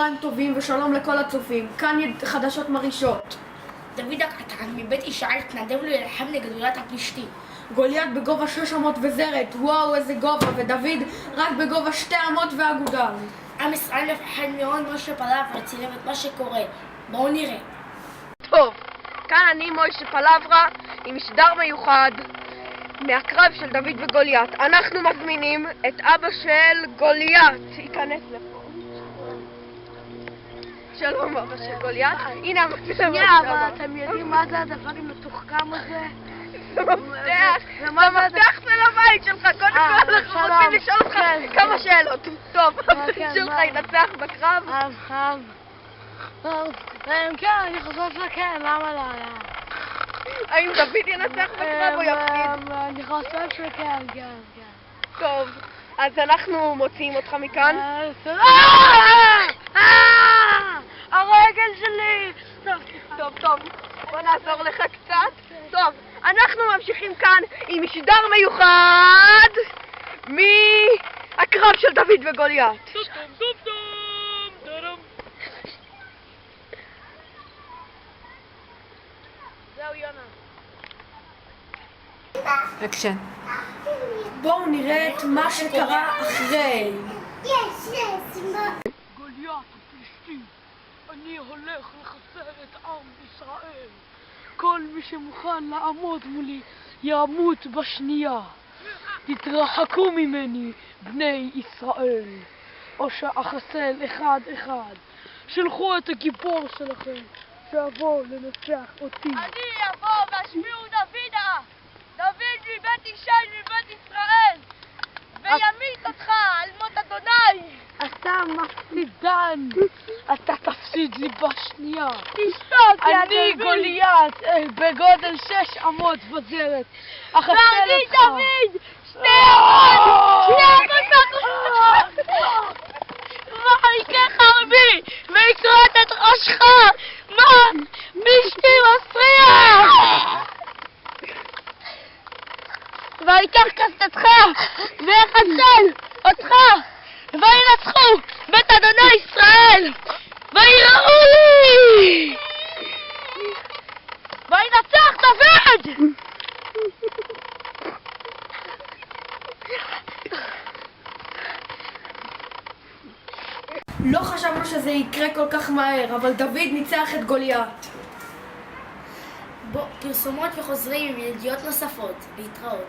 צהריים טובים ושלום לכל הצופים, כאן חדשות מרעישות. דוד הקטן מבית ישי התנדב להילחם נגד גוליית הפלישתי. גוליית בגובה 6 אמות וזרת, וואו איזה גובה, ודוד רק בגובה 2 אמות ואגודל. עם ישראל מפחד מאוד משה פלברה צילם את מה שקורה. בואו נראה. טוב, כאן אני משה פלברה עם משדר מיוחד מהקרב של דוד וגוליית. אנחנו מזמינים את אבא של גוליית, ייכנס לפה. שלום אבא של גוליית, הנה המצלמה. אבל אתם יודעים מה זה הדבר המתוחכם הזה? זה מפתח של הבית שלך. קודם כל אנחנו רוצים לשאול אותך כמה שאלות. טוב, הבית שלך ינצח בקרב? כן, אני חושבת שכן, למה לא היה? האם דוד ינצח בקרב או יפסיד? אני חושבת שכן, כן. טוב, אז אנחנו מוציאים אותך מכאן. הרגל שלי! טוב, בוא נעזור לך קצת. טוב, אנחנו ממשיכים כאן עם משדר מיוחד מהקרב של דוד וגוליית. זהו יונה. אקשן. בואו נראה את מה שקרה אחרי. גוליית הפלישתי, אני הולך לחסל את עם ישראל. כל מי שמוכן לעמוד מולי ימות בשנייה. תתרחקו ממני, בני ישראל, או שאחסל אחד אחד. שלחו את הגיבור שלכם שיבוא לנצח אותי. אני אבוא והשמיעו דוידה, דוד מבית ישי מבית ישראל, וימית אותך על מות אדוני. אתה מפסידן, אתה תפסיד לי בשנייה. תשתוק, אני גוליית בגודל 6 אמות וזרת. אחסל ואני אותך. דוד 2 אמות וייקח חרבי ויקרot את ראשך. מה? משתי מסריח ויקח קסדתך ויחסל אותך וינצחו בית אדוני ישראל ויראו לי וינצח דוד. לא חשבנו שזה יקרה כל כך מהר, אבל דוד ניצח את גוליית. פרסומות וחוזרים עם ידיעות נוספות. להתראות.